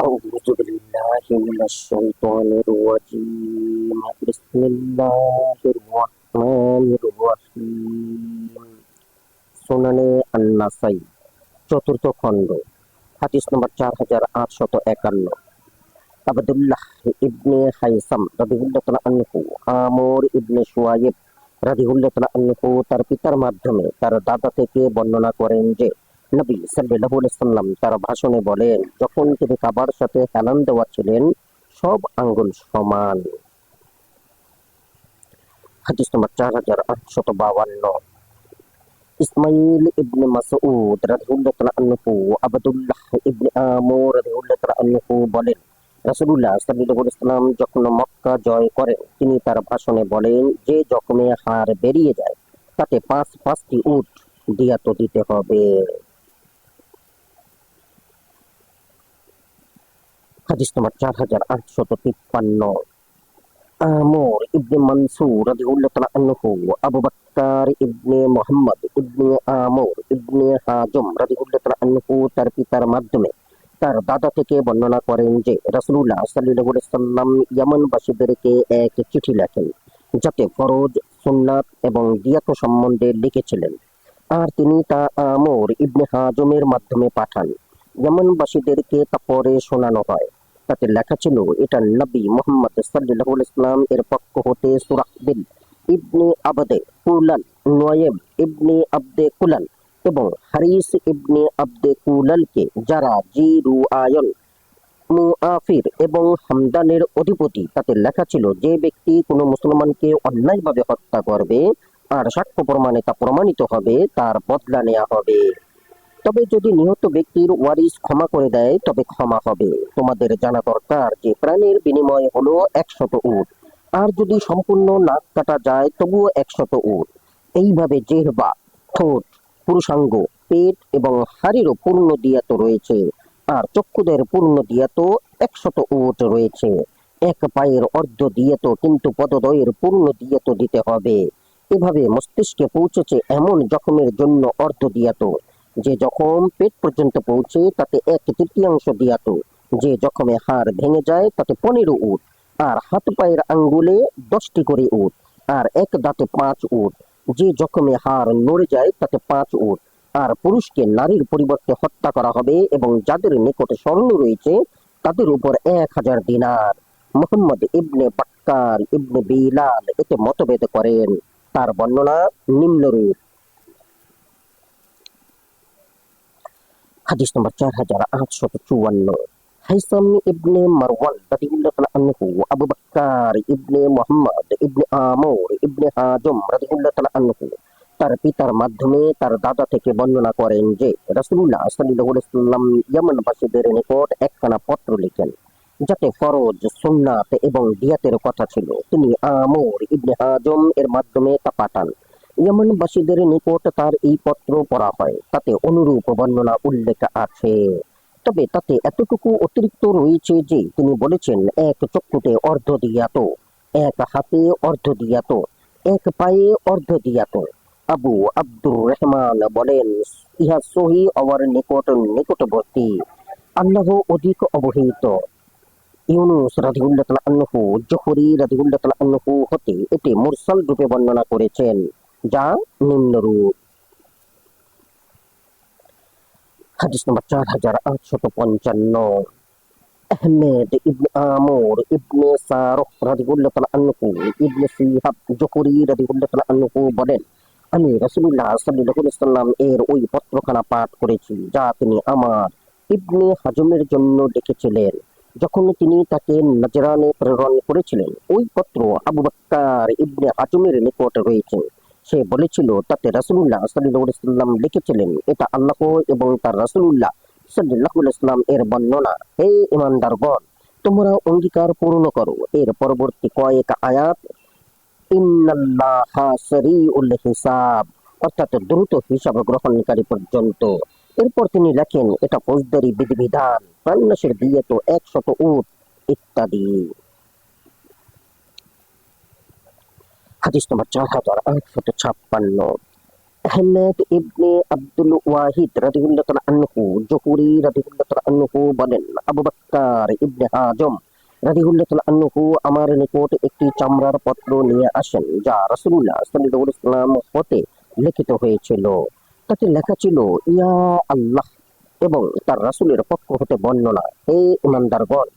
أعوذ بالله من الشيطان الرجيم بسم الله الرحمن الرحيم সুনানে আন-নাসাই চতুর্থ খণ্ড হাদিস নম্বর 4851 আবদুল্লাহ ইবনে হাইসাম রাদিয়াল্লাহু তাআলা আনহু আমর ইবনে শুআইব রাদিয়াল্লাহু তাআলা আনহু তার পিতার মাধ্যমে তার দাদা থেকে বর্ণনা করেন যে নবী সাল্লাল্লাহু আলাইহি ওয়াসাল্লাম তার ভাষণে বলেন, যখন তিনি কাবার সাথে হেলান দেওয়াচ্ছিলেন সব আঙ্গুল সমান। হাদিস নম্বর 4852 ইসমাইল ইবনে মাসউদ রাদিয়াল্লাহু তাআলা আনহু আবদুল্লাহ ইবনে আমর রাদিয়াল্লাহু তাআলা আনহু বলেন, রাসূলুল্লাহ সাল্লাল্লাহু আলাইহি ওয়াসাল্লাম যখন মক্কা জয় করেন তিনি তার ভাষণে বলেন, যে জখমে হাড় বেরিয়ে যায় তাতে পাঁচটি উট দিয়াত দিতে হবে। হাদিস নম্বর 4853 আমর ইবনে মানসুর রাদিয়াল্লাহু তাআলা আনহু আবু বকর ইবনে মুহাম্মদ ইবনে আমর ইবনে হাজম রাদিয়াল্লাহু তাআলা আনহু তার পিতার মাধ্যমে তার দাদা থেকে বর্ণনা করেন যে রাসূলুল্লাহ সাল্লাল্লাহু আলাইহি ওয়াসাল্লাম ইয়ামানবাসীদেরকে এক চিঠি লেখেন যাতে ফরজ, সুন্নাত এবং দিয়াত সম্বন্ধে লিখেছিলেন, আর তিনি তা আমর ইবনে হাজমের মাধ্যমে পাঠান। ইয়ামানবাসীদেরকে তা পরে শোনানো হয়। তাতে লেখা ছিল, এটা নবী মুহাম্মদ সাল্লাল্লাহু আলাইহি ওয়াসাল্লাম এর পক্ষ হতে সুরাহবিল ইবনে আবদে কুলাল, নুয়াইম ইবনে আবদে কুলাল এবং হারিস ইবনে আবদে কুলালকে, যারা জিরুআয়ন, মুআফির এবং হামদানের অধিপতি, তাতে লেখা ছিল, যে ব্যক্তি কোনো মুসলমানকে অন্যায়ভাবে হত্যা করবে আর সাক্ষ্য প্রমাণে তা প্রমাণিত হবে তার বদলা নেওয়া হবে। তবে যদি নিহত ব্যক্তির ওয়ারিস ক্ষমা করে দেয় তবে ক্ষমা হবে। তোমাদের জানা দরকার যে প্রাণের বিনিময় হলো 100 উট, আর যদি সম্পূর্ণ নাক কাটা যায় তবুও 100 উট। এইভাবে জিহ্বা, ঠোঁট, পুরুষাঙ্গ, পেট এবং হাড়েরও পূর্ণ দিয়াত রয়েছে, আর চক্ষুদের পূর্ণ দিয়াত 100 উট রয়েছে। এক পায়ের অর্ধ দিয়াত, কিন্তু পদদ্বয়ের পূর্ণ দিয়াত দিতে হবে। এভাবে মস্তিষ্কে পৌঁছেছে এমন জখমের জন্য অর্ধ দিয়াত। যে জখম পেট পর্যন্ত পৌঁছে তাতে 1/3 দিয়াত। যে জখমে হাড় ভেঙে যায় তাতে 15 উট, আর হাত পায়ের আঙ্গুলে 10টি করে উট, আর এক দাঁতে 5 উট। যে জখমে হাড় নড়ে যায় তাতে 5 উট। আর পুরুষকে নারীর পরিবর্তে হত্যা করা হবে, এবং যাদের নিকটে স্বর্ণ রয়েছে তাদের উপর 1000 দিনার। মুহাম্মদ ইবনে বাক্কার ইবনে বিলাল এতে মতভেদ করেন। তার বর্ণনা নিম্নরূপ। হাদিস নম্বর 4854 হাইসাম ইবনে মারওয়ান রাদিয়াল্লাহু তাআলা আনহু আবু বকর ইবনে মুহাম্মদ ইবনে আমর ইবনে হাজম রাদিয়াল্লাহু তাআলা আনহু তার পিতার মাধ্যমে তার দাদা থেকে বর্ণনা করেন যে রাসূলুল্লাহ সাল্লাল্লাহু আলাইহি ওয়াসাল্লাম ইয়ামানবাসীদের নিকট একখানা পত্র লিখেন যাতে ফরজ, সুন্নাত এবং দিয়াতের কথা ছিল। তিনি আমর ইবনে হাজম এর মাধ্যমে তা পাঠান। ইয়ামানবাসীদের নিকট তার এই পত্র পড়া হয়। তাতে অনুরূপ বর্ণনা উল্লেখ আছে, তবে তাতে এতটুকু অতিরিক্ত রয়েছে যে তিনি বলেছেন, এক চক্ষুতে অর্ধ দিয়াত, এক হাতে অর্ধ দিয়াত, এক পায়ে অর্ধ দিয়াত। আবু আব্দুর রহমান বলেন, ইহা সহি হওয়ার নিকটবর্তী। আল্লাহ অধিক অবহিত। ইউনুস রাদিয়াল্লাহু তাআলা আনহু জুহরি রাদিয়াল্লাহু তাআলা আনহু হতে এটি মুরসাল রূপে বর্ণনা করেছেন, যা নিম্নরূপ। হাদিস নম্বর 4855 আহমেদ ইবনে আমর ইবনে সারহ রাদিয়াল্লাহু তাআলা আনহু ইবনে সিহাব জুহরি রাদিয়াল্লাহু তাআলা আনহু বলেন, আমি রাসূলুল্লাহ সাল্লাল্লাহু আলাইহি ওয়াসাল্লাম এর ওই পত্রখানা পাঠ করেছি যা তিনি আমার ইবনে হাজমের জন্য লিখেছিলেন যখন তিনি তাকে নজরানে প্রেরণ করেছিলেন। ওই পত্র আবু বকর ইবনে হাজমের নিকট রয়েছে। সে বলেছিল, তাতে রাসূলুল্লাহ সাল্লাল্লাহু আলাইহি ওয়াসাল্লাম লিখেছিলেন, এটা আল্লাহ এবং তার রাসূলুল্লাহ সাল্লাল্লাহু আলাইহি ওয়াসাল্লাম এর বর্ণনা। হে ঈমানদারগণ, তোমরা অঙ্গীকার পূর্ণ করো। এর পরবর্তী কয়েক আয়াত ইন্নাল্লাহা সারিউল হিসাব, অর্থাৎ দ্রুত হিসাব গ্রহণকারী পর্যন্ত। এরপর তিনি লেখেন, এটা ফৌজদারি বিধিবিধান, প্রাণনাশের দিয়াত 100 উট ইত্যাদি। হাদিস নম্বর 4856 আহমেদ ইবনে আব্দুল ওয়াহিদ রাদিয়াল্লাহু তাআলা আনহু জুহরি রাদিয়াল্লাহু তাআলা আনহু বলেন, আবু বকর ইবনে হাজম রাদিয়াল্লাহু তাআলা আনহু আমার নিকট একটি চামড়ার পত্র নিয়ে আসেন, যা রাসূলুল্লাহ সাল্লাল্লাহু আলাইহি ওয়াসাল্লাম হতে লিখিত হয়েছিল। তাতে লেখা ছিল, ইয়া আল্লাহ এবং তার রাসূলের পক্ষ হতে বর্ণনা, হে ইমানদারগণ,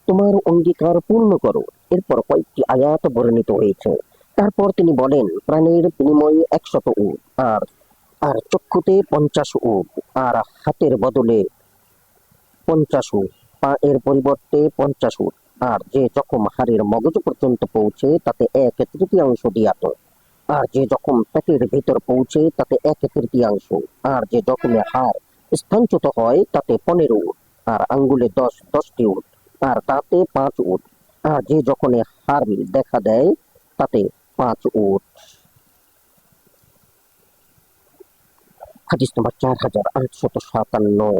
তোমার অঙ্গীকার পূর্ণ করো। এরপর কয়েকটি আয়াত বর্ণিত হয়েছে। তারপর তিনি বলেন, প্রাণের বিনিময়ে 100 উট, আর আর চক্ষুতে 50 উট, আর হাতের বদলে 50 উট, পা এর পরিবর্তে 50 উট, আর যে জখম হাড়ের মগজ পর্যন্ত পৌঁছে তাতে 1/3 দিয়াত, আর যে জখম পেটের ভিতর পৌঁছে তাতে 1/3, আর যে জখমে হাড় স্থানচ্যুত হয় তাতে 15 উট, আর আঙ্গুলে 10টি উট, আর তাতে 5 উট, আর যে জখমে হাড় দেখা দেয় তাতে 5 উট। হাদিস নম্বর 4857।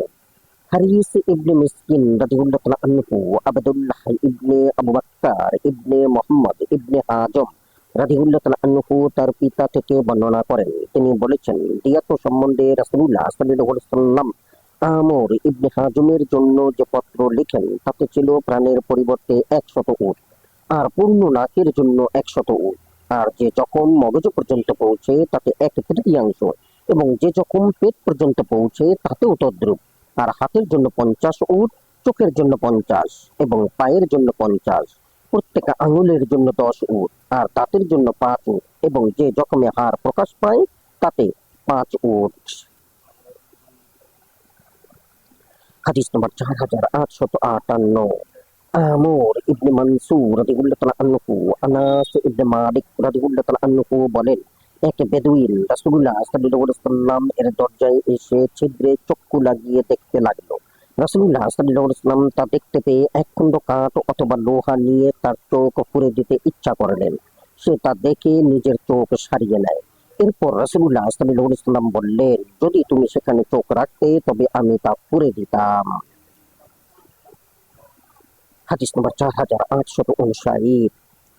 হারিস ইবনে মিসকিন রাদিয়াল্লাহু তাআলা আনহু আবদুল্লাহ ইবনে আবু বকর ইবনে মুহাম্মদ ইবনে হাজম রাদিয়াল্লাহু তাআলা আনহু তার পিতা থেকে বর্ণনা করেন, তিনি বলেছেন, দিয়াত সম্বন্ধে রাসূলুল্লাহ সাল্লাল্লাহু আলাইহি ওয়াসাল্লাম আমর ইবনে হাজমের জন্য যে পত্র লিখেন তাতে ছিল প্রাণের পরিবর্তে 100 উট, আর পূর্ণ নাকের জন্য 100 উট, আর যে জখম মগজ পর্যন্ত পৌঁছে তাতে 1/3, এবং যে জখম পেট পর্যন্ত পৌঁছে তাতেও তদ্রূপ, আর হাতের জন্য 50 উট, চোখের জন্য 50, এবং পায়ের জন্য 50, প্রত্যেক আঙুলের জন্য 10 উট, আর দাঁতের জন্য 5 উট, এবং যে জখমে হাড় প্রকাশ পায় তাতে 5 উট। হাদিস নম্বর 4858। আমর ইবনে মানসুর রাদিয়াল্লাহু তাআলা আনহু আনাস ইবনে মালিক রাদিয়াল্লাহু তাআলা আনহু বলেন, এক বেদুইন রাসূলুল্লাহ সাল্লাল্লাহু আলাইহি ওয়াসাল্লাম এর দরজায় এসে ছিদ্রে চক্ষু লাগিয়ে দেখতে লাগলো। রাসূলুল্লাহ সাল্লাল্লাহু আলাইহি ওয়াসাল্লাম তা দেখতে পেয়ে এক খণ্ড কাঠ অথবা লোহা নিয়ে তার চোখ ফুঁড়ে দিতে ইচ্ছা করলেন। সে তা দেখে নিজের চোখ সারিয়ে নেয়। এরপর রাসূলুল্লাহ সাল্লাল্লাহু আলাইহি ওয়াসাল্লাম বললেন, যদি তুমি সেখানে চোখ রাখতে তবে আমি তা ফুঁড়ে দিতাম। হাদিস নম্বর 4859।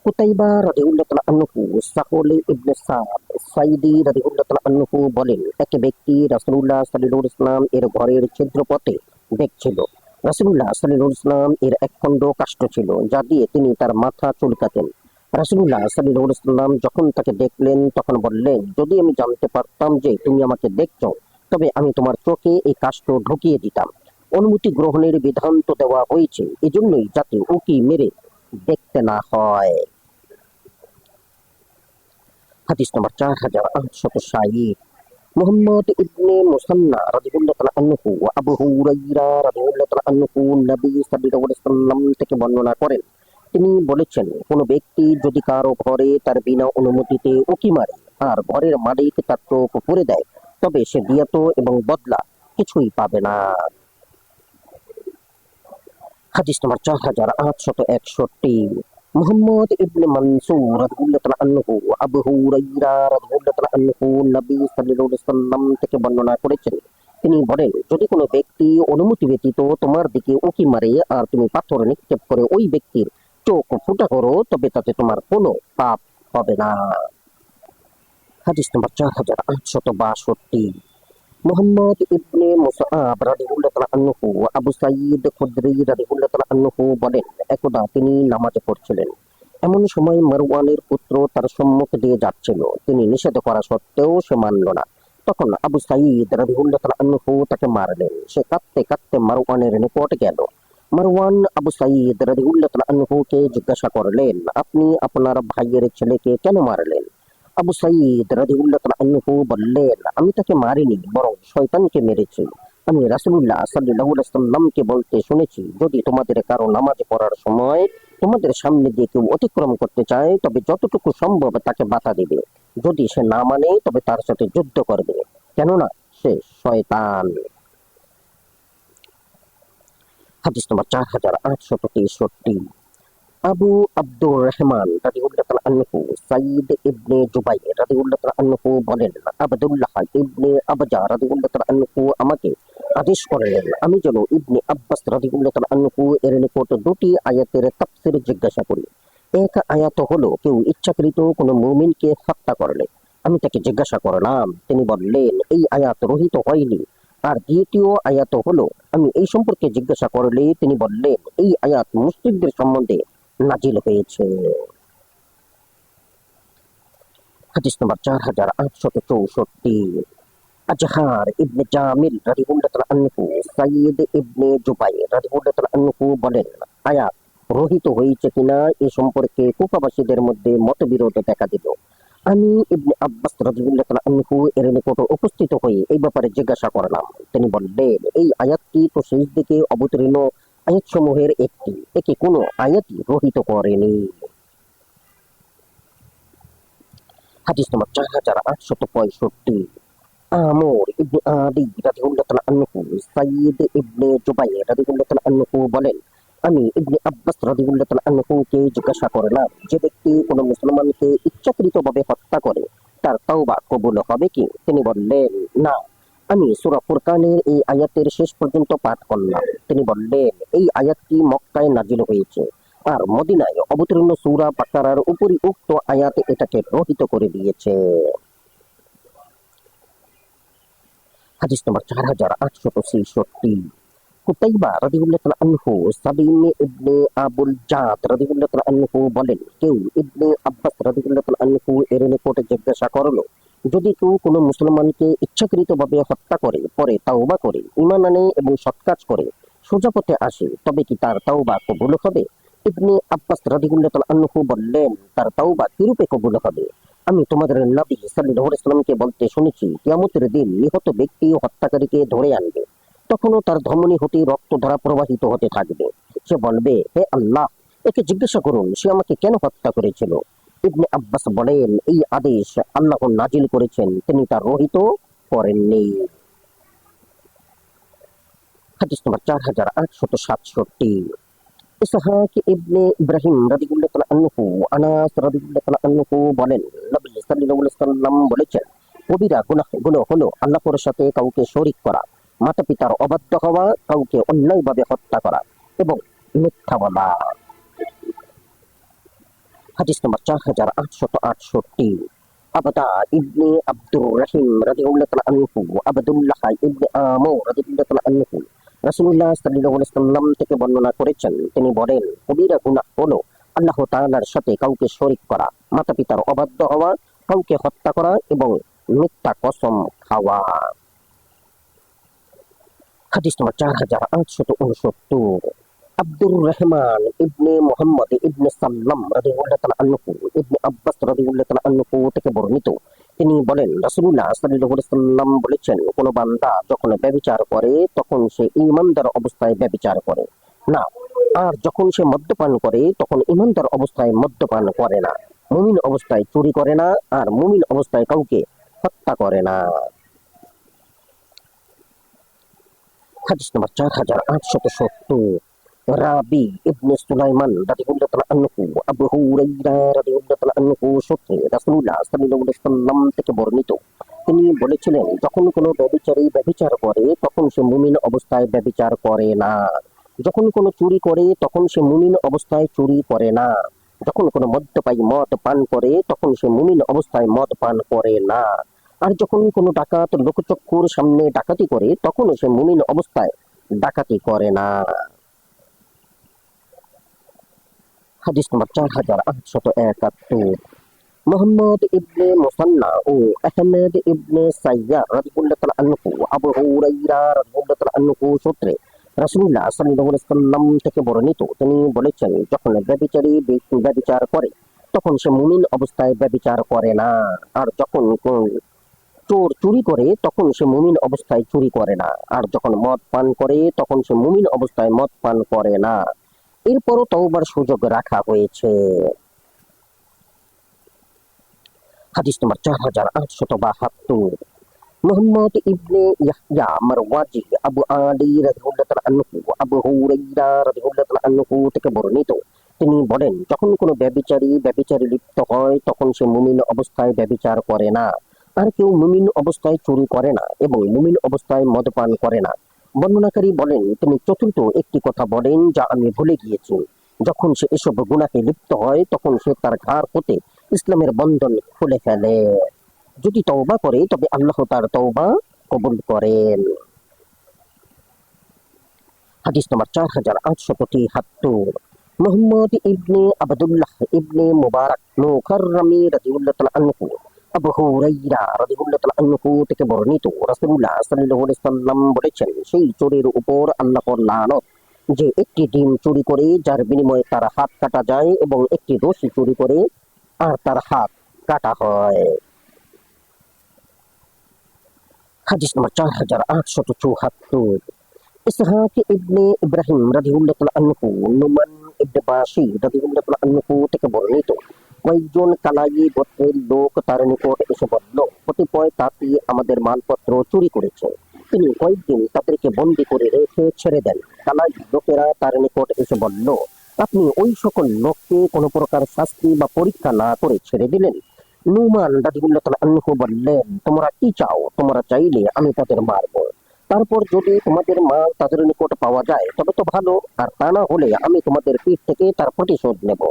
কুতাইবা রাদিয়াল্লাহু তাআলা আনহু সাহল ইবনে সাদ সাইদি রাদিয়াল্লাহু তাআলা আনহু বলেন, এক ব্যক্তি রাসূলুল্লাহ সাল্লাল্লাহু আলাইহি ওয়াসাল্লাম এর ঘরের ছিদ্রপথে দেখছিল। রাসূলুল্লাহ সাল্লাল্লাহু আলাইহি ওয়াসাল্লাম এর এক খণ্ড কাষ্ঠ ছিল, যা দিয়ে তিনি তার মাথা চুলকাতেন। রাসূলুল্লাহ সাল্লাল্লাহু আলাইহি ওয়াসাল্লাম যখন তাকে দেখলেন তখন বললেন, যদি আমি জানতে পারতাম যে তুমি আমাকে দেখছো তবে আমি তোমার চোখে এই কাষ্ঠ ঢুকিয়ে দিতাম। অনুমতি গ্রহণের বিধান তো দেওয়া হয়েছে এজন্যই, যাতে উকি মেরে দেখতে না হয়। হাদিস নম্বর 4860। মুহাম্মদ ইবনে মুসান্না রাদিয়াল্লাহু তাআলা আনহু আবু হুরায়রা রাদিয়াল্লাহু তাআলা আনহু নবী সাল্লাল্লাহু আলাইহি ওয়াসাল্লাম থেকে বর্ণনা করেন, তিনি বলেছেন, কোন ব্যক্তি যদি কারো ঘরে তার বিনা অনুমতিতে উকি মারে আর ঘরের মালিক তার চোখ পুড়ে দেয় তবে সে দিয়াত এবং বদলা কিছুই পাবে না। হাদিস নম্বর 4861। মুহাম্মদ ইবনে মানসুর রাদিয়াল্লাহু তাআলা আনহু আবু হুরায়রা রাদিয়াল্লাহু তাআলা আনহু নবী সাল্লাল্লাহু আলাইহি ওয়াসাল্লাম থেকে বর্ণনা করেছেন, তিনি বলেন, যদি কোনো ব্যক্তি অনুমতি ব্যতীত তোমার দিকে উকি মারে আর তুমি পাথর নিক্ষেপ করে ওই ব্যক্তির চোখ ফুটা করো তবে তাতে তোমার কোনো পাপ হবে না। হাদিস নম্বর 4862। মুহাম্মদ ইবনে মুসআব রাদিয়াল্লাহু তাআলা আনহু আবু সাঈদ খুদরি রাদিয়াল্লাহু তাআলা আনহু বলেন, একদা তিনি নামাজে পড়ছিলেন। এমন সময় মারওয়ানের পুত্র তার সম্মুখ দিয়ে যাচ্ছিল। তিনি নিষেধ করা সত্ত্বেও সে মানল না। তখন আবু সাঈদ রাদিয়াল্লাহু তাআলা আনহু তাকে মারলেন। সে কাঁদতে কাঁদতে মারওয়ানের নিকট গেল। মারওয়ান আবু সাঈদ রাদিয়াল্লাহু তাআলা আনহুকে জিজ্ঞাসা করলেন, আপনি আপনার ভাইয়ের ছেলেকে কেন মারলেন? আবু সাঈদ রাদিয়াল্লাহু তাআলা আনহু বললেন, আমি তাকে মারিনি, বরং শয়তানকে মেরেছি। আমি রাসূলুল্লাহ সাল্লাল্লাহু আলাইহি ওয়াসাল্লামকে বলতে শুনেছি, যদি তোমাদের কারো নামাজ পড়ার সময় তোমাদের সামনে দিয়ে কেউ অতিক্রম করতে চায় তবে যতটুকু সম্ভব তাকে বাধা দেবে। যদি সে না মানে তবে তার সাথে যুদ্ধ করবে, কেননা সে শয়তান। হাদিস নম্বর 4863। আবু আব্দুর রহমান রাদিয়াল্লাহু তাআলা আনহু সাঈদ ইবনে জুবাইর রাদিয়াল্লাহু তাআলা আনহু বলেন, আব্দুল্লাহ ইবনে আবজা রাদিয়াল্লাহু তাআলা আনহু আমাকে আদেশ করলেন আমি যেন ইবনে আব্বাস রাদিয়াল্লাহু তাআলা আনহু এর নিকট দুটি আয়াতের তাফসীর জিজ্ঞাসা করি। এক আয়াত হলো, কেউ ইচ্ছাকৃত কোনো মুমিনকে হত্যা করলে আমি তাকে জিজ্ঞাসা করলাম, তিনি বললেন এই আয়াত রহিত হয়নি। আর দ্বিতীয় আয়াত হলো, আমি এই সম্পর্কে জিজ্ঞাসা করলে তিনি বললেন এই আয়াত মুসলিমদের সম্বন্ধে নাজিল হয়েছে। হাদিস নম্বর 4864। আজহার ইবনে জামিল রাদিয়াল্লাহু তাআলা আনহু সাইয়্যিদ ইবনে জুবাইর রাদিয়াল্লাহু তাআলা আনহু বলেন, আয়াত রহিত হয়েছে কিনা এ সম্পর্কে কুফাবাসীদের মধ্যে মতবিরোধ দেখা দিল। আমি ইবনে আব্বাস রাদিয়াল্লাহু তাআলা আনহু এর নিকট উপস্থিত হয়ে এই ব্যাপারে জিজ্ঞাসা করলাম। তিনি বললেন এই আয়াতটি তো শেষ দিকে অবতীর্ণ আয়াতসমূহের একটি, একে কোনো আয়াতই রহিত করেনি। হাদিস নম্বর 4865। আমর ইবনে আদি রাদিয়াল্লাহু তাআলা আনহু সাইয়্যিদ ইবনে জুবাইর রাদিয়াল্লাহু তাআলা আনহু বলেন, আমি ইবনে আব্বাস রাদিয়াল্লাহু তাআলা আনহুকে জিজ্ঞাসা করলাম, যে ব্যক্তি কোনো মুসলমানকে ইচ্ছাকৃতভাবে হত্যা করে তার তাওবা কবুল হবে কি? তিনি বললেন না। আমি সূরা ফুরকানের এই আয়াতের শেষ পর্যন্ত পাঠ করলাম। তিনি বললেন এই আয়াতটি মক্কায় নাজিল হয়েছে আর মদিনায় অবতীর্ণ সূরা বাকারার উপরই উক্ত আয়াত এটাকে রহিত করে দিয়েছে। হাদিস নম্বর 4866। কুতাইবা রাদিয়াল্লাহু তাআলা আনহু সাবিন ইবনে আবুল জাদ রাদিয়াল্লাহু তাআলা আনহু বলেন, কেউ ইবনে আব্বাস রাদিয়াল্লাহু তাআলা আনহু এর নিকট জিজ্ঞাসা করলো, যদি কেউ কোনো মুসলমানকে ইচ্ছাকৃতভাবে হত্যা করে পরে তাওবা করে ঈমান আনে এবং সৎ কাজ করে সোজা পথে আসে, তবে কি তার তাওবা কবুল হবে? ইবনে আব্বাস রাদিয়াল্লাহু তাআলা আনহু বললেন, তার তাওবা কিরূপে কবুল হবে? আমি তোমাদের নবী সাল্লাল্লাহু আলাইহি ওয়াসাল্লামকে বলতে শুনেছি, কিয়ামতের দিন নিহত ব্যক্তি ও হত্যাকারীকে ধরে আনবে। তখনও তার ধমনী হতে রক্তধারা প্রবাহিত হতে থাকবে। সে বলবে, হে আল্লাহ, একে জিজ্ঞাসা করুন সে আমাকে কেন হত্যা করেছিল। ইবনে আব্বাস বলেন, এই আদেশ আল্লাহ নাজিল করেছেন, তিনি তা রহিত করেননি। হাদিস নম্বর 4867। ইসহাক ইবনে ইব্রাহিম রাদিয়াল্লাহু তাআলা আনহু আনাস রাদিয়াল্লাহু তাআলা আনহু বলেন, নবী সাল্লাল্লাহু আলাইহি ওয়াসাল্লাম বলেছেন, কবিরা গুনাহগুলো হলো আল্লাহর সাথে কাউকে শরীক করা, মাতা পিতার অবাধ্য হওয়া, কাউকে অন্যায়ভাবে হত্যা করা এবং মিথ্যা বলা। হাদিস নম্বর 4868। আবদা ইবনে আব্দুর রহিম রাদিয়াল্লাহু তাআলা আনহু আবদুল্লাহ ইবনে আমর রাদিয়াল্লাহু তাআলা আনহু রাসূলুল্লাহ সাল্লাল্লাহু আলাইহি ওয়াসাল্লাম থেকে বর্ণনা করেছেন, তিনি বলেন, কবিরা গুনাহ হলো আল্লাহ তাআলার সাথে কাউকে শরীক করা, মাতা পিতার অবাধ্য হওয়া, কাউকে হত্যা করা এবং মিথ্যা কসম খাওয়া। হাদিস নম্বর 4869। আব্দুর রহমান ইবনে মুহাম্মদ ইবনে সাল্লাম রাদিয়াল্লাহু তাআলা আনহু ইবনে আব্বাস রাদিয়াল্লাহু তাআলা আনহু থেকে বর্ণিত, তিনি বলেন, রাসূলুল্লাহ সাল্লাল্লাহু আলাইহি ওয়াসাল্লাম বলেছেন, কোন বান্দা যখন ব্যভিচার করে তখন সে ঈমানদার অবস্থায় ব্যভিচার করে না, আর যখন সে মদ্যপান করে তখন ঈমানদার অবস্থায় মদ্যপান করে না, মুমিন অবস্থায় চুরি করে না, আর মুমিন অবস্থায় কাউকে হত্যা করে না। হাদিস নম্বর 4870। রাবি ইবনে সুলাইমান রাদিয়াল্লাহু তাআলা আনহু আবু হুরায়রা রাদিয়াল্লাহু তাআলা আনহু সূত্রে রাসূলুল্লাহ সাল্লাল্লাহু আলাইহি ওয়াসাল্লাম থেকে বর্ণিত, তিনি বলেছিলেন, যখন কোনো ব্যভিচারী ব্যভিচার করে তখন সে মুমিন অবস্থায় ব্যভিচার করে না, যখন কোনো চুরি করে তখন সে মুমিন অবস্থায় চুরি করে না, যখন কোনো মদ্যপায়ী মদ পান করে তখন সে মুমিন অবস্থায় মদ পান করে না, আর যখন কোনো ডাকাত লোকচক্ষুর সামনে ডাকাতি করে তখন সে মুমিন অবস্থায় ডাকাতি করে না। হাদিস নম্বর 4871। মুহাম্মদ ইবনে মুসান্না ও আহমদ ইবনে সাইয়ার রাদিয়াল্লাহু তাআলা আনহু আবু হুরায়রা রাদিয়াল্লাহু তাআলা আনহু সূত্রে রাসূলুল্লাহ সাল্লাল্লাহু আলাইহি ওয়াসাল্লাম থেকে বর্ণিত, তিনি বলেছেন, যখন ব্যভিচারী ব্যক্তি ব্যভিচার করে তখন সে মুমিন অবস্থায় ব্যভিচার করে না, আর যখন চোর চুরি করে তখন সে মুমিন অবস্থায় চুরি করে না, আর যখন মদ পান করে তখন সে মুমিন অবস্থায় মদ পান করে না। এরপরও তওবার সুযোগ রাখা হয়েছে। হাদিস নম্বর 4872। মুহাম্মদ ইবনে ইয়াহইয়া মারওয়াজি আবু আলী রাদিয়াল্লাহু তাআলা আনহু আবু হুরায়রা রাদিয়াল্লাহু তাআলা আনহু থেকে বর্ণিত, তিনি বলেন, যখন কোনো ব্যভিচারী লিপ্ত হয় তখন সে মুমিন অবস্থায় ব্যভিচার করে না, আর কেউ মুমিন অবস্থায় চুরি করে না এবং মুমিন অবস্থায় মদপান করে না। বর্ণনাকারী বলেন, তিনি চতুর্থ একটি কথা বলেন যা আমি ভুলে গিয়েছি, যখন সে এসব গুনাহে লিপ্ত হয় তখন সে তার ঘাড় হতে ইসলামের বন্ধন খুলে ফেলে। যদি তওবা করে তবে আল্লাহ তার তওবা কবুল করেন। হাদিস নম্বর 4873, মুহাম্মদ ইবনে আবদুল্লাহ ইবনে মুবারক মুকাররমি রাদিয়াল্লাহু তাআলা আনহু আবু হুরায়রা রাদিয়াল্লাহু তাআলা আনহু থেকে বর্ণিত, রাসূলুল্লাহ সাল্লাল্লাহু আলাইহি সাল্লাম বলেছেন, সেই চোরের উপর আল্লাহর লানত যে একটি ডিম চুরি করে যার বিনিময়ে তার হাত কাটা যায় এবং একটি রশি চুরি করে আর তার হাত কাটা হয়। হাদিস নম্বর 4874, ইসহাক ইবনে ইব্রাহিম রাদিয়াল্লাহু তাআলা আনহু নুমান ইবনে বাশির রাদিয়াল্লাহু তাআলা আনহু থেকে বর্ণিত, কয়েকজন কালাই গোত্রের লোক তার নিকট এসে বলল, কতিপয় তাঁতি আমাদের মালপত্র চুরি করেছে। তিনি কয়েকদিন তাদেরকে বন্দী করে রেখে ছেড়ে দেন। কালাই লোকেরা তার নিকট এসে বলল, আপনি ওই সকল লোককে কোনো প্রকার শাস্তি বা পরীক্ষা না করে ছেড়ে দিলেন। নুমান রাদিয়াল্লাহু তাআলা আনহু বললেন, তোমরা কি চাও? তোমরা চাইলে আমি তাদের মারব, তারপর যদি তোমাদের মাল তাদের নিকট পাওয়া যায় তবে তো ভালো, আর তা না হলে আমি তোমাদের পিঠ থেকে তার প্রতিশোধ নেব।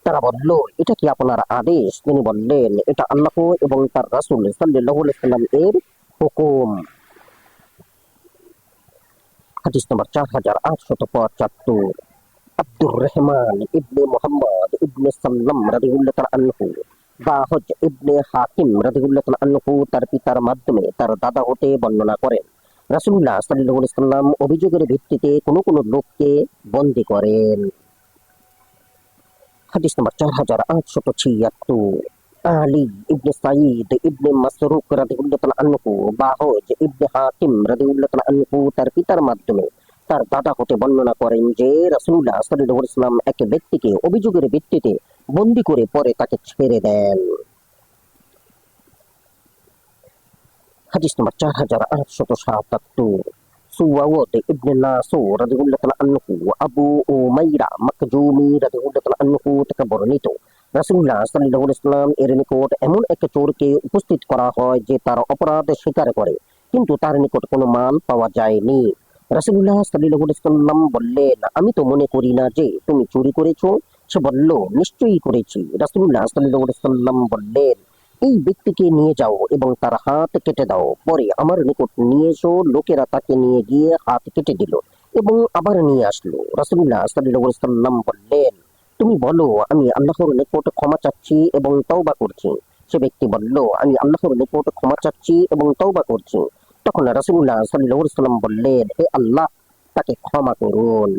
তারা বলল, এটা কি আপনার আদেশ? তিনি বললেন, এটা আল্লাহ এবং তার রাসূল সাল্লাল্লাহু আলাইহি ওয়াসাল্লাম এর হুকুম। হাদিস নম্বর 4875, আব্দুর রহমান ইবনে মুহাম্মদ ইবনে সাল্লাম রাদিয়াল্লাহু তাআলা আনহু বাহজ ইবনে হাকিম রাদিয়াল্লাহু তাআলা আনহু তার পিতার মাধ্যমে তার দাদা হতে বর্ণনা করেন, রাসূলুল্লাহ সাল্লাল্লাহু আলাইহি সাল্লাম অভিযোগের ভিত্তিতে কোনো লোককে বন্দী করেন। হাদিস নম্বর 4876, আলী ইবনে সাঈদ ইবনে মাসরুক রাদিয়াল্লাহু তাআলা আনহু বাহজ ইবনে হাকিম রাদিয়াল্লাহু তাআলা আনহু তার পিতার মাধ্যমে তার দাদা হতে বর্ণনা করেন যে রাসূলুল্লাহ সাল্লাল্লাহু আলাইহি ওয়াসাল্লাম এক ব্যক্তিকে অভিযোগের ভিত্তিতে বন্দী করে পরে তাকে ছেড়ে দেন। হাদিস নম্বর 4877, সুওয়াদ ইবনে নাসুর রাদিয়াল্লাহু তাআলা আনহু আবু উমাইরা মাকজুমি রাদিয়াল্লাহু তাআলা আনহু থেকে বর্ণিত, রাসূলুল্লাহ সাল্লাল্লাহু আলাইহি ওয়াসাল্লাম এর নিকট এমন এক চোরকে উপস্থিত করা হয় যে তার অপরাধ স্বীকার করে, কিন্তু তার নিকট কোনো মাল পাওয়া যায়নি। রাসূলুল্লাহ সাল্লাল্লাহু আলাইহি ওয়াসাল্লাম বললেন, আমি তো মনে করি না যে তুমি চুরি করেছো। সে বলল, নিশ্চয়ই করেছি। রাসূলুল্লাহ সাল্লাল্লাহু আলাইহি ওয়াসাল্লাম বললেন, এই ব্যক্তিকে নিয়ে যাও এবং তার হাত কেটে দাও, পরে আমার নিকট নিয়ে এসো। লোকেরা তাকে নিয়ে গিয়ে হাত কেটে দিল এবং আবার নিয়ে আসলো। রাসূলুল্লাহ সাল্লাল্লাহু আলাইহি ওয়াসাল্লাম বললেন, তুমি বলো, আমি আল্লাহর নিকট ক্ষমা চাচ্ছি এবং তওবা করছি। সে ব্যক্তি বলল, আমি আল্লাহর নিকট ক্ষমা চাচ্ছি এবং তওবা করছি। তখন রাসূলুল্লাহ সাল্লাল্লাহু আলাইহি ওয়াসাল্লাম বললেন, হে আল্লাহ, তাকে ক্ষমা করুন।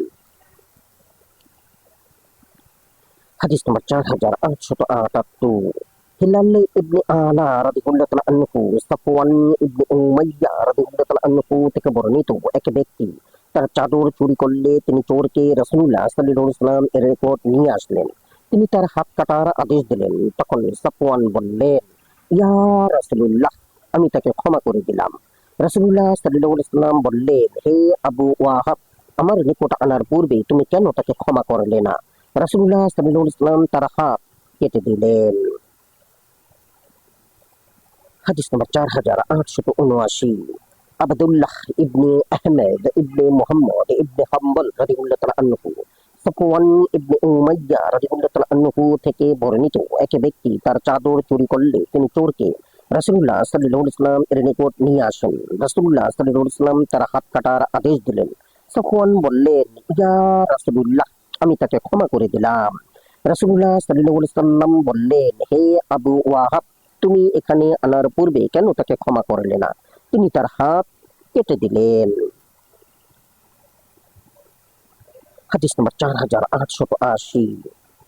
হাদিস নম্বর 4878, হিলাল ইবনে আলা রাদিয়াল্লাহু তাআলা আনহু সাফওয়ান ইবনে উমাইয়া রাদিয়াল্লাহু তাআলা আনহু থেকে বর্ণিত, এক ব্যক্তি তার চাদর চুরি করলে তিনি চোরকে রাসূলুল্লাহ সাল্লাল্লাহু আলাইহি ওয়াসাল্লাম এর নিকট নিয়ে আসলেন। তিনি তার হাত কাটার আদেশ দিলেন। তখন সাফওয়ান বললেন, ইয়া রাসূলুল্লাহ, আমি তাকে ক্ষমা করে দিলাম। রাসূলুল্লাহ সাল্লাল্লাহু আলাইহি ওয়াসাল্লাম বললেন, হে আবু ওয়াহাব, আমার নিকট আনার পূর্বে তুমি কেন তাকে ক্ষমা করলে না? রাসূলুল্লাহ সাল্লাল্লাহু আলাইহি ওয়াসাল্লাম তার হাত কেটে দিলেন। হাদিস নম্বর 4879, আব্দুল্লাহ ইবনে আহমেদ ইবনে মুহাম্মদ ইবনে হাম্বল রাদিয়াল্লাহু তাআলা আনহু সাফওয়ান ইবনে উমাইয়া রাদিয়াল্লাহু তাআলা আনহু থেকে বর্ণিত, এক ব্যক্তি তার চাদর চুরি করলে তিনি চোরকে রাসূলুল্লাহ সাল্লাল্লাহু আলাইহি ওয়াসাল্লাম এর নিকট নিয়ে আসেন। রাসূলুল্লাহ সাল্লাল্লাহু আলাইহি ওয়াসাল্লাম তার হাত কাটার আদেশ দিলেন। সাফওয়ান বললেন, ইয়া রাসূলুল্লাহ, আমি তাকে ক্ষমা করে দিলাম। রাসূলুল্লাহ সাল্লাল্লাহু আলাইহি ওয়াসাল্লাম বললেন, হে আবু ওয়াহাব, তুমি এখানে আনার পূর্বে কেন তাকে ক্ষমা করলে না? তিনি তার হাত কেটে দিলেন। হাদিস নম্বর 4880,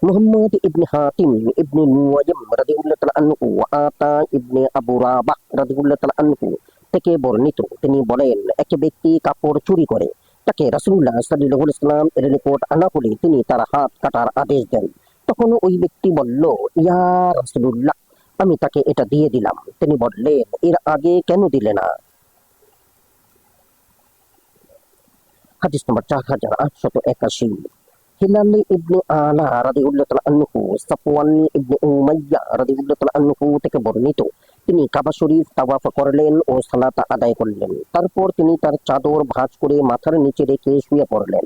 মুহাম্মদ ইবনে হাতিম ইবনে নুয়াইম রাদিয়াল্লাহু তাআলা আনহু আতা ইবনে আবু রাবাহ রাদিয়াল্লাহু তাআলা আনহু থেকে বর্ণিত, তিনি বলেন, এক ব্যক্তি কাপড় চুরি করে, তাকে রাসূলুল্লাহ সাল্লাল্লাহু আলাইহি ওয়াসাল্লাম এর নিকট আনা হলে তিনি তার হাত কাটার আদেশ দেন। তখন ওই ব্যক্তি বলল, ইয়া রাসূলুল্লাহ, আমি তাকে এটা দিয়ে দিলাম। তিনি বললেন, এর আগে কেন দিলে না? হাদিস নম্বর 4881, হিলাল ইবনে আলা রাদিয়াল্লাহু তাআলা আনহু সাফওয়ান ইবনে উমাইয়া রাদিয়াল্লাহু তাআলা আনহু থেকে বর্ণিত, তিনি কাবা শরীফ তাওয়াফ করলেন ও সালাত আদায় করলেন। তারপর তিনি তার চাদর ভাঁজ করে মাথার নিচে রেখে শুয়ে পড়লেন।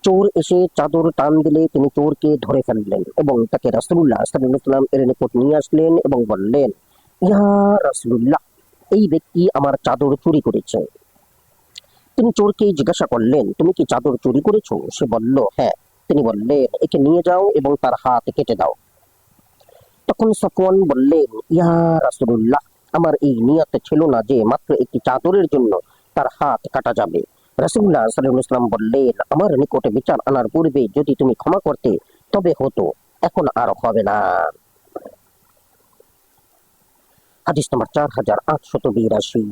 চোর এসে চাদর টান দিলে তিনি চোরকে ধরে ফেললেন এবং তাকে রাসূলুল্লাহ সাল্লাল্লাহু আলাইহি ওয়াসাল্লাম এর নিকট নিয়ে আসলেন এবং বললেন, ইয়া রাসূলুল্লাহ, এই ব্যক্তি আমার চাদর চুরি করেছে। তিনি চোরকে জিজ্ঞাসা করলেন, তুমি কি চাদর চুরি করেছো? সে বলল, হ্যাঁ। তিনি বললেন, একে নিয়ে যাও এবং তার হাত কেটে দাও। তখন সফওয়ান বললেন, ইয়া রাসূলুল্লাহ, আমার এই নিয়ত ছিল না যে মাত্র একটি চাদরের জন্য তার হাত কাটা যাবে। রাসূলুল্লাহ সাল্লাল্লাহু আলাইহি ওয়াসাল্লাম বললেন, আমার নিকটে বিচার আনার পূর্বে যদি তুমি ক্ষমা করতে তবে হতো, এখন আর হবে না। হাদিস নম্বর 4882।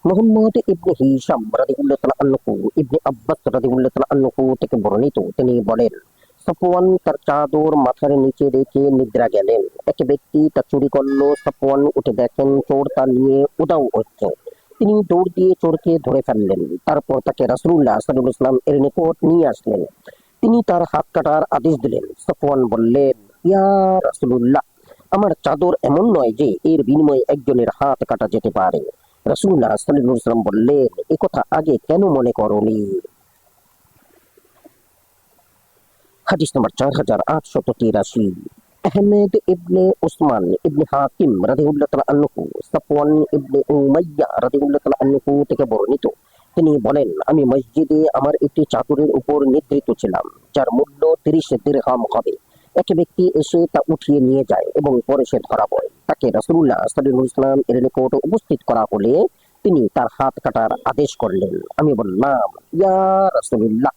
মুহাম্মদ ইবনে হিশাম রাদিয়াল্লাহু তাআলা আনহু ইবনে আব্বাস রাদিয়াল্লাহু তাআলা আনহু থেকে বর্ণিত, তিনি বলেন, সফওয়ান তার চাদর মাথার নিচে রেখে নিদ্রা গেলেন। এক ব্যক্তি তা চুরি করলো। সফওয়ান উঠে দেখেন চোর তা নিয়ে উধাও হচ্ছে। তিনি দৌড় দিয়ে চোরকে ধরে ফেললেন। তারপর তাকে রাসূলুল্লাহ সাল্লাল্লাহু আলাইহি ওয়াসাল্লাম এর নিকট নিয়ে আসলেন। তিনি তার হাত কাটার আদেশ দিলেন। সফওয়ান বললেন, ইয়া রাসূলুল্লাহ, আমার চাদর এমন নয় যে এর বিনিময়ে একজনের হাত কাটা যেতে পারে। রাসূলুল্লাহ সাল্লাল্লাহু আলাইহি ওয়াসাল্লাম বললেন, এ কথা আগে কেন মনে করোনি? হাদিস নম্বর 4883। আহমেদ ইবনে উসমান ইবনে হাকিম রাদিয়াল্লাহু তাআলা আনহু সাফওয়ান ইবনে উমাইয়া রাদিয়াল্লাহু তাআলা আনহু থেকে বর্ণিত, তিনি বলেন, আমি মসজিদে আমার একটি চাদরের উপর নিদ্রিত ছিলাম, যার মূল্য 30 দিরহাম হবে। এক ব্যক্তি এসে তা উঠিয়ে নিয়ে যায় এবং পরে সে ধরা পড়ে। তাকে রাসূলুল্লাহ সাল্লাল্লাহু আলাইহি ওয়াসাল্লাম এর নিকট উপস্থিত করা হলে তিনি তার হাত কাটার আদেশ করলেন। আমি বললাম, ইয়া রাসূলুল্লাহ,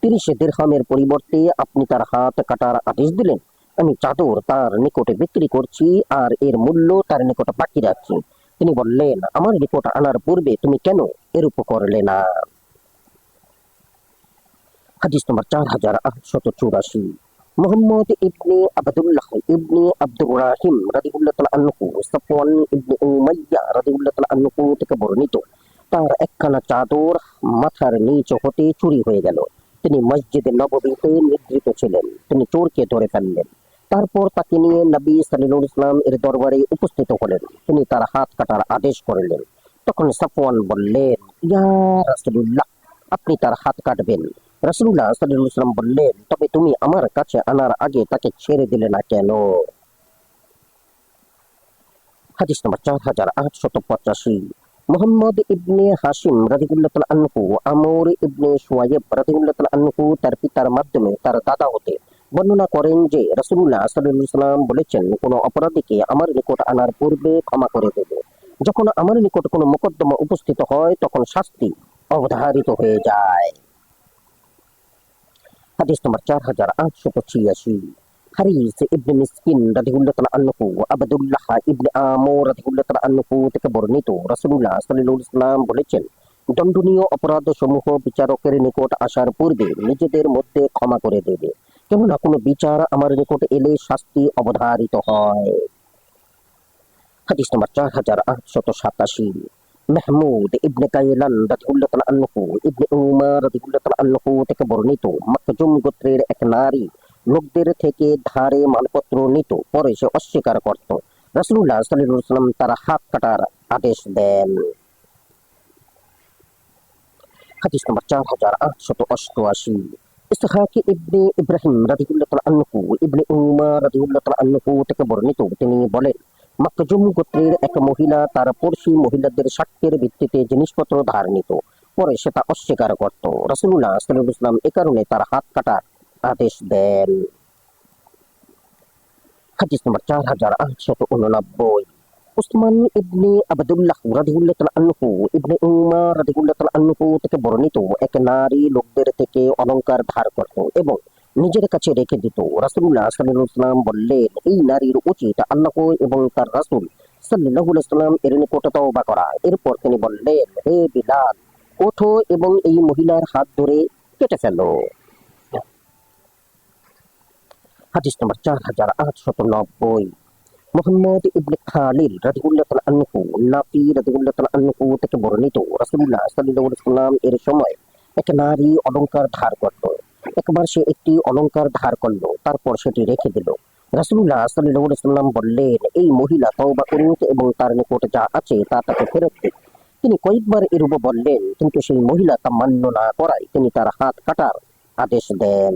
30 দিরহামের পরিবর্তে আপনি তার হাত কাটার আদেশ দিলেন। আমি চাদর তার নিকটে বিক্রি করছি আর এর মূল্য তার নিকট বাকি রাখছি। তিনি বললেন, আমার নিকট আনার পূর্বে তুমি কেন এরূপ করলে না? হাদিস নম্বর 4884। মুহাম্মদ ইবনে আবদুল্লাহ ইবনে আব্দুর রাহিম রাদিয়াল্লাহু তাআলা আনহু সাফওয়ান ইবনে উমাইয়া রাদিয়াল্লাহু তাআলা আনহু থেকে বর্ণিত, তার একখানা চাদর মাথার নিচ হতে চুরি হয়ে গেল। তিনি মসজিদে নববীতে নিদ্রিত ছিলেন। তিনি চোরকে ধরে ফেললেন। তারপর তাকে নিয়ে নবী সাল্লাল্লাহু আলাইহি ওয়াসাল্লাম এর দরবারে উপস্থিত হলেন। তিনি তার হাত কাটার আদেশ করলেন। তখন সফওয়ান বললেন, ইয়া রাসূলুল্লাহ, আপনি তার হাত কাটবেন। রাসূলুল্লাহ সাল্লাল্লাহু আলাইহি ওয়াসাল্লাম বললেন, তবে তুমি আমার কাছে আনার আগে তাকে ছেড়ে দিলে না কেন? হাদিস নম্বর 4885। মুহাম্মদ ইবনে হাশিম রাদিয়াল্লাহু তাআলা আনহু আমর ইবনে শুয়াইব রাদিয়াল্লাহু তাআলা আনহু তার পিতার মাধ্যমে তার দাদা হতে বর্ণনা করেন যে রাসূলুল্লাহ সাল্লাল্লাহু আলাইহি ওয়াসাল্লাম বলেছেন, কোন অপরাধীকে আমার নিকট আনার পূর্বে ক্ষমা করে দেবে। যখন আমার নিকট কোনো মোকদ্দমা উপস্থিত হয় তখন শাস্তি অবধারিত হয়ে যায়। হাদিস নম্বর 4886। হারিস ইবনে মিসকিন রাদিয়াল্লাহু তাআলা আনহু আবদুল্লাহ ইবনে আমর রাদিয়াল্লাহু তাআলা আনহু থেকে বর্ণিত, রাসূলুল্লাহ সাল্লাল্লাহু আলাইহি ওয়াসাল্লাম বলেছেন, দণ্ডনীয় অপরাধ সমূহ বিচারকের নিকট আসার পূর্বে নিজেদের মধ্যে ক্ষমা করে দেবে, কেননা কোনো বিচার আমার নিকট এলে শাস্তি অবধারিত হয়। হাদিস নম্বর 4887। মাহমুদ ইবনে কাইলান রাদিয়াল্লাহু তাআলা আনহু ইবনে উমার রাদিয়াল্লাহু তাআলা আনহু থেকে বর্ণিত, মাখজুম গোত্রের এক নারী লোকদের থেকে ধারে মালপত্র নিত, পরে সে অস্বীকার করত। রাসূলুল্লাহ সাল্লাল্লাহু আলাইহি ওয়াসাল্লাম তার হাত কাটার আদেশ দেন। হাদিস নম্বর 4888। ইসহাক ইবনে ইব্রাহিম রাদিয়াল্লাহু তাআলা আনহু ইবনে উমার রাদিয়াল্লাহু তাআলা আনহু থেকে বর্ণিত, তিনি বলেন, মাখজুম গোত্রের এক মহিলা তার পড়শি মহিলাদের সাক্ষ্যের ভিত্তিতে জিনিসপত্র ধার নিত, পরে সেটা অস্বীকার করত। রাসূলুল্লাহ সাল্লাল্লাহু আলাইহি ওয়াসাল্লাম এ কারণে তার হাত কাটার আদেশ দেন। হাদিস নম্বর 4889। উসমান ইবনে আবদুল্লাহ রাদিয়াল্লাহু তাআলা আনহু ইবনে উমার রাদিয়াল্লাহু তাআলা আনহু থেকে বর্ণিত, এক নারী লোকদের থেকে অলংকার ধার করত এবং নিজের কাছে রেখে দিত। রাসূলুল্লাহ সাল্লাল্লাহু আলাইহি ওয়াসাল্লাম বললেন, এই নারীর উচিত আল্লাহ এবং তার রাসূল সাল্লাল্লাহু আলাইহি ওয়াসাল্লাম এর নিকট তওবা করা। এরপর তিনি বললেন, হে বিলাল, ওঠো এবং এই মহিলার হাত ধরে কেটে ফেলো। হাদিস নম্বর 4890। মুহাম্মদ ইবনে খালিল রাদিয়াল্লাহু তাআলা আনহু নাফি রাদিয়াল্লাহু তাআলা আনহু থেকে বর্ণিত, রাসূলুল্লাহ সাল্লাল্লাহু আলাইহি ওয়াসাল্লাম এর সময় এক নারী অলংকার ধার করত। একবার সে একটি অলংকার ধার করলো, তারপর সেটি রেখে দিল। রাসূলুল্লাহ সাল্লাল্লাহু আলাইহি ওয়াসাল্লাম বললেন, এই মহিলা তওবা করুক এবং তার নিকট যা আছে তা তাকে ফেরত দিক। তিনি কয়েকবার এরূপ বললেন, কিন্তু সেই মহিলা তা মান্য না করায় তিনি তার হাত কাটার আদেশ দেন।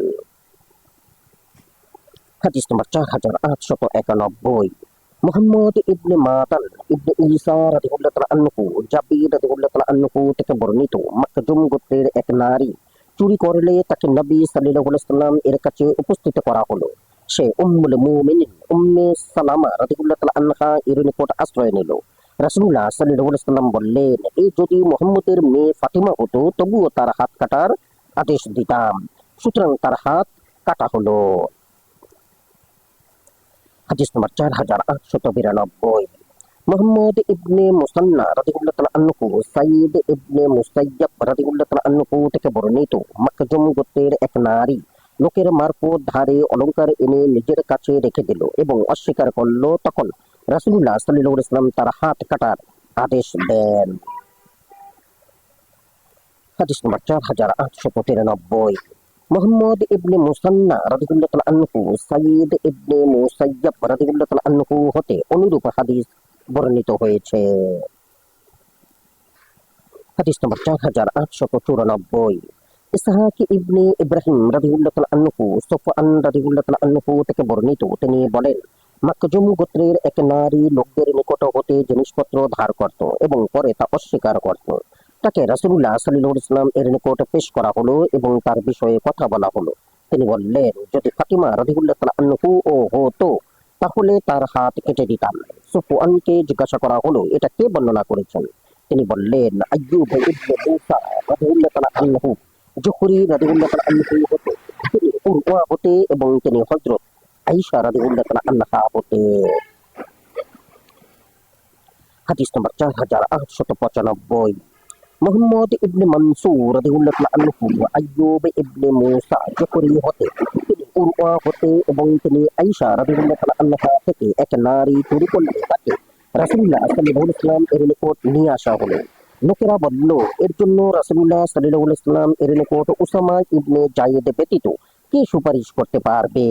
হাদিস নম্বর 4891। মুহাম্মদ ইবনে মাতান ইবনে ঈসা রাদিয়াল্লাহু তাআলা আনহু জাবির রাদিয়াল্লাহু তাআলা আনহু থেকে বর্ণিত মাখজুম গোত্রের এক নারী চুরি করলে তাকে নবী সাল্লাল্লাহু আলাইহি সাল্লাম এর কাছে উপস্থিত করা হলো। সে উম্মুল মুমিনিন উম্মে সালামা রাদিয়াল্লাহু তাআলা আনহা এর নিকট আশ্রয় নিল। রাসূলুল্লাহ সাল্লাল্লাহু আলাইহি সাল্লাম বললেন, এই যদি মুহাম্মদের মেয়ে ফাতিমা হতো তবুও তার হাত কাটার আদেশ দিতাম। সুতরাং তার হাত কাটা হলো। হাদিস নম্বর 4892। মুহাম্মদ ইবনে মুসান্না রাদিয়াল্লাহু তাআলা আনহু সাইয়্যিদ ইবনে মুসাইয়্যিব রাদিয়াল্লাহু তাআলা আনহু থেকে বর্ণিত মাখজুম গোত্রের এক নারী লোকের মারফত ধারে অলংকার এনে নিজের কাছে রেখে দিল এবং অস্বীকার করলো। তখন রাসূলুল্লাহ সাল্লাল্লাহু আলাইহি ওয়াসাল্লাম তার হাত কাটার আদেশ দেন। হাদিস নম্বর 4893। মুহাম্মদ ইবনে মুসান্না রাদিয়াল্লাহু তাআলা আনহু সাইয়্যিদ ইবনে মুসাইয়্যিব রাদিয়াল্লাহু তাআলা আনহু হতে অনুরূপ হাদিস বর্ণিত হয়েছে। হাদিস নম্বর 4894। ইসহাক ইবনে ইব্রাহিম রাদিয়াল্লাহু তাআলা আনহু সুফয়ান রাদিয়াল্লাহু তাআলা আনহু থেকে বর্ণিত, তিনি বলেন, মাখজুম গোত্রের এক নারী লোকদের নিকট হতে জিনিসপত্র ধার করত এবং পরে তা অস্বীকার করত। তাকে রাসূলুল্লাহ সাল্লাল্লাহু আলাইহি ওয়াসাল্লাম এর নিকট পেশ করা হলো এবং তার বিষয়ে কথা বলা হলো। তিনি বললেন, যদি ফাতিমা রাদিয়াল্লাহু তাআলা আনহু ও হতো তাহলে তার হাত কেটে দিতাম। সুফয়ানকে জিজ্ঞাসা করা হলো, এটা কে বর্ণনা করেছেন? তিনি বললেন, আইয়ুব ইবনে মূসা রাদিয়াল্লাহু তাআলা আনহু জুহরি রাদিয়াল্লাহু তাআলা আনহু হতে, তিনি উরওয়া হতে এবং তিনি হযরত আয়েশা রাদিয়াল্লাহু তাআলা আনহা হতে। হাদিস নম্বর 4895। মুহাম্মদ ইবনে মানসুর রাদিয়াল্লাহু তাআলা আনহু আইয়ুব ইবনে মূসা জুহরি হতে, তিনি উরওয়া হতে এবং তিনি আয়েশা রাদিয়াল্লাহু তাআলা আনহা থেকে এক নারী চুরি করলে তাকে রাসূলুল্লাহ সাল্লাল্লাহু আলাইহি ওয়াসাল্লাম এর নিকট নিয়ে আসা হলো। লোকেরা বলল, এর জন্য রাসূলুল্লাহ সাল্লাল্লাহু আলাইহি ওয়াসাল্লাম এর নিকট উসামা ইবনে যায়েদ ব্যতীত কে সুপারিশ করতে পারবে?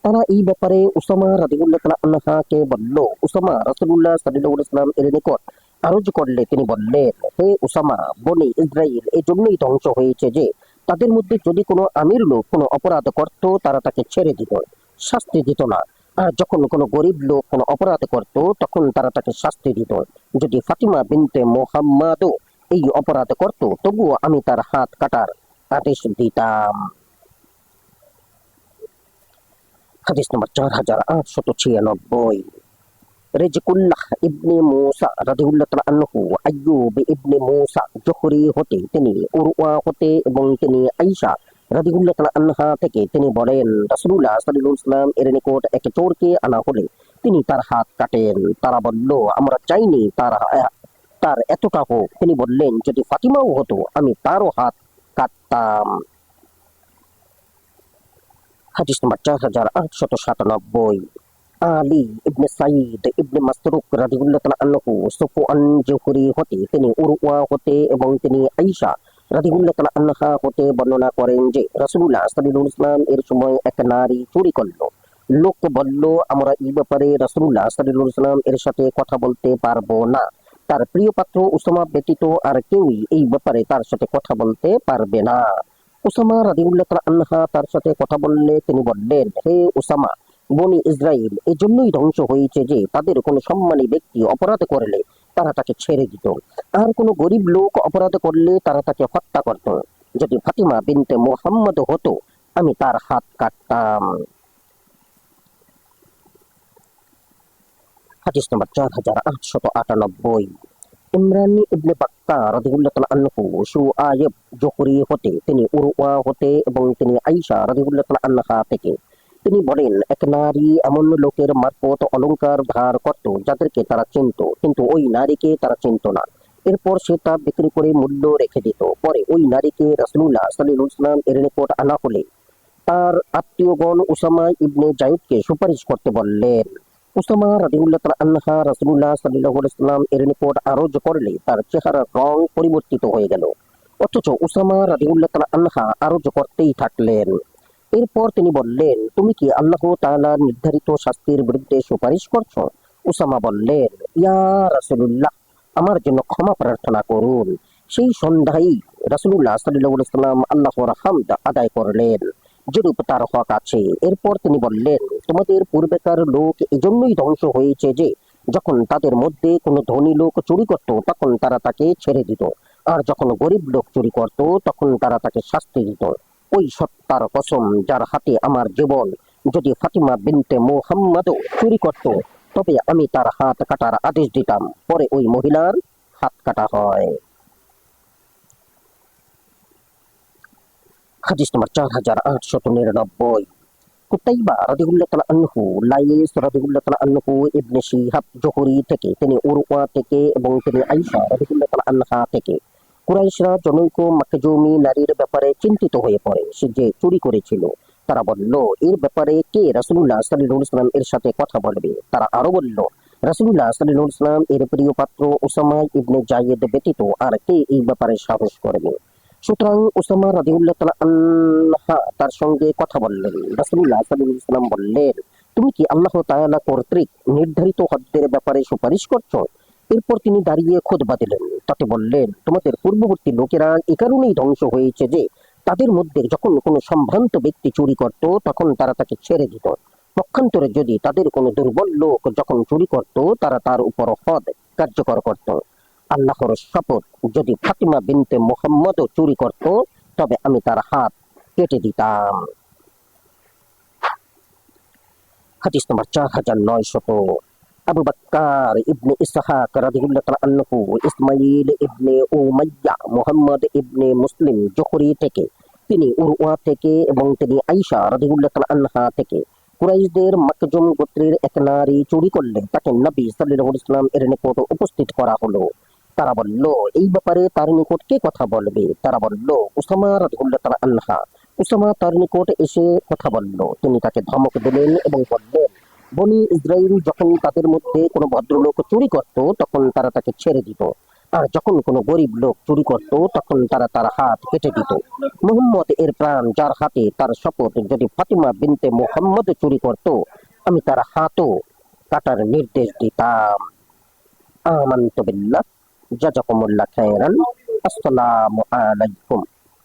তারা এই ব্যাপারে উসামা রাদিয়াল্লাহু তাআলা আনহাকে বলল। উসামা রাসূলুল্লাহ সাল্লাল্লাহু আলাইহি ওয়াসাল্লাম এর নিকট আরজ করলে তিনি বললেন, হে উসামা, বনি ইসরাইল এই জন্যই ধ্বংস হয়েছে যে তাদের মধ্যে যদি কোনো আমির লোক কোনো অপরাধ করত তারা তাকে ছেড়ে দিত, শাস্তি দিত না। আর যখন কোনো গরিব লোক কোনো অপরাধ করত তখন তারা তাকে শাস্তি দিত। যদি ফাতিমা বিনতে মুহাম্মাদও এই অপরাধ করত তবুও আমি তার হাত কাটার আদেশ দিতাম। হাদিস নম্বর 4896। রিজকুল্লাহ ইবনে মূসা রাদিয়াল্লাহু তাআলা আনহু আইয়ুব ইবনে মূসা জুহরি হতে, তিনি উরওয়া হতে এবং তিনি আয়েশা রাদিয়াল্লাহু তাআলা আনহা থেকে তিনি বলেন, রাসূলুল্লাহ সাল্লাল্লাহু আলাইহি ওয়াসাল্লাম এর নিকট এক চোরকে আনা হলে তিনি তার হাত কাটেন। তারা বলল, আমরা চাইনি তার এতটা হোক। তিনি বললেন, যদি ফাতিমাও হতো আমি তারও হাত কাটতাম। হাদিস নম্বর 4897। আলী ইবনে সাঈদ ইবনে মাসরুক রাদিয়াল্লাহু তাআলা আনহু সুফয়ান জুহরি হতে, তিনি উরওয়া হতে এবং তিনি আয়েশা রাদিয়াল্লাহু তাআলা আনহা হতে বর্ণনা করেন যে রাসূলুল্লাহ সাল্লাল্লাহু আলাইহি ওয়াসাল্লাম এর সময় এক নারী চুরি করলো। লোক বলল, আমরা এই ব্যাপারে রাসূলুল্লাহ সাল্লাল্লাহু আলাইহি ওয়াসাল্লাম এর সাথে কথা বলতে পারবো না। তার প্রিয় পাত্র উসামা ব্যতীত আর কেউই এই ব্যাপারে তার সাথে কথা বলতে পারবে না। উসামা রাদিয়াল্লাহু তাআলা আনহা তার সাথে কথা বললে তিনি বললেন, হে উসামা, বনি ইসরাইল এই জন্যই ধ্বংস হয়েছে যে তাদের কোনো সম্মানী ব্যক্তি অপরাধ করলে তারা তাকে ছেড়ে দিত, আর কোনো গরিব লোক অপরাধ করলে তারা তাকে হত্যা করত। যদি ফাতিমা বিনতে মুহাম্মদ হতো আমি তার হাত কাটতাম। হাদিস নম্বর 4898। ইমরান ইবনে বাক্কা রাদিয়াল্লাহু তাআলা আনহু শুআয়ব জুহরি হতে, তিনি উরওয়া হতে এবং তিনি আয়েশা রাদিয়াল্লাহু তাআলা আনহা থেকে তিনি বলেন, এক নারী এমন লোকের মারফত অলংকার ধার করত যাদেরকে তারা চিনত, কিন্তু ওই নারীকে তারা চিনত না। এরপর সে তা বিক্রি করে মূল্য রেখে দিত। পরে ওই নারীকে রাসূলুল্লাহ সাল্লাল্লাহু আলাইহি ওয়াসাল্লাম এর নিকট আনা হলে তার আত্মীয়গণ উসামা ইবনে যায়েদকে সুপারিশ করতে বললেন। উসামা রাদিয়াল্লাহু তাআলা আনহা রাসূলুল্লাহ সাল্লাল্লাহু আলাইহি ওয়াসাল্লাম এর নিকট আরজ করলে তার চেহারার রং পরিবর্তিত হয়ে গেল, অথচ উসামা রাদিয়াল্লাহু তাআলা আনহা আরজ করতেই থাকলেন। এরপর তিনি বললেন, তুমি কি আল্লাহ তাআলার নির্ধারিত শাস্তির বিরুদ্ধে সুপারিশ করছো? উসামা বললেন, ইয়া রাসূলুল্লাহ, আমার জন্য ক্ষমা প্রার্থনা করুন। সেই সন্ধ্যায় রাসূলুল্লাহ সাল্লাল্লাহু আলাইহি ওয়াসাল্লাম আল্লাহর হামদ আদায় করলেন যেরূপ তার হক আছে। এরপর তিনি বললেন, তোমাদের পূর্বেকার লোক এজন্যই ধ্বংস হয়েছে যে যখন তাদের মধ্যে কোনো ধনী লোক চুরি করত তখন তারা তাকে ছেড়ে দিত, আর যখন গরিব লোক চুরি করত তখন তারা তাকে শাস্তি দিত। ওই সত্তার কসম যার হাতে আমার জীবন, যদি ফাতিমা বিনতে মুহাম্মাদও চুরি করত তবে আমি তার হাত কাটার আদেশ দিতাম। পরে ওই মহিলার হাত কাটা হয়। হাদিস নম্বর 4899। কুতাইবা রাদিয়াল্লাহু তাআলা আনহু, লাইস রাদিয়াল্লাহু তাআলা আনহু, ইবনে শিহাব জোহরি থেকে, তিনি উরওয়া থেকে এবং তিনি আয়েশা রাদিয়াল্লাহু তাআলা আনহা থেকে। কুরাইশরা জনৈক মাখজুমি নারীর ব্যাপারে চিন্তিত হয়ে পড়ে, সে যে চুরি করেছিল। তারা বলল, এর ব্যাপারে কে রাসূলুল্লাহ সাল্লাল্লাহু আলাইহি ওয়াসাল্লাম এর সাথে কথা বলবে? তারা আরো বলল, রাসূলুল্লাহ সাল্লাল্লাহু আলাইহি ওয়াসাল্লাম এর প্রিয় পাত্র উসামা ইবনে জায়েদ ব্যতীত আর কে এই ব্যাপারে সাহস করবে? সুতরাং উসামা রাদিয়াল্লাহু তাআলা আনহা তার সঙ্গে কথা বললেন। রাসূলুল্লাহ সাল্লাল্লাহু আলাইহি ওয়াসাল্লাম বললেন, তুমি কি আল্লাহ তাআলা কর্তৃক নির্ধারিত হদ্দের ব্যাপারে সুপারিশ করছো? এরপর তিনি দাঁড়িয়ে খুতবা দিলেন, তাতে বললেন, তোমাদের পূর্ববর্তী লোকেরা এ কারণেই ধ্বংস হয়েছে যে তাদের মধ্যে যখন কোনো সম্ভ্রান্ত ব্যক্তি চুরি করত তখন তারা তাকে ছেড়ে দিত। পক্ষান্তরে যদি তাদের কোনো দুর্বল লোক যখন চুরি করত তারা তার উপর হদ কার্যকর করত। আল্লাহর শপথ, যদি ফাতিমা বিনতে মুহাম্মদও চুরি করত তবে আমি তার হাত কেটে দিতাম। হাদিস নম্বর 4900। আবু বাক্কার ইবনে ইসহাক রাদিয়াল্লাহু তাআলা আনহু, ইসমাঈল ইবনে উমাইয়া, মুহাম্মদ ইবনে মুসলিম জোহরি থেকে, তিনি উরওয়া থেকে এবং তিনি আয়েশা রাদিয়াল্লাহু তাআলা আনহা থেকে। কুরাইশদের মাকজুম গোত্রের এক নারী চুরি করলে তাকে নবী সাল্লাল্লাহু আলাইহি ওয়াসাল্লাম এর নিকট উপস্থিত করা হলো। তারা বলল, এই ব্যাপারে তার নিকট কে কথা বলবে? তারা বলল, উসামা রাদিয়াল্লাহু তাআলা আনহা। উসামা তার নিকট এসে কথা বলল। তিনি তাকে ধমক দিলেন এবং বললেন, বনি ইসরাইল যখন তাদের মধ্যে কোনো ভদ্রলোক চুরি করত তখন তারা তাকে ছেড়ে দিত, আর যখন কোনো গরিব লোক চুরি করত তখন তারা তার হাত কেটে দিত। মুহাম্মদ এর প্রাণ যার হাতে, তার শপথ, যদি ফাতিমা বিনতে মুহাম্মদ চুরি করত আমি তার হাতও কাটার নির্দেশ দিতাম। আমানতু বিল্লাহ। জাযাকুমুল্লাহ খায়রান। আসসালামু আলাইকুম।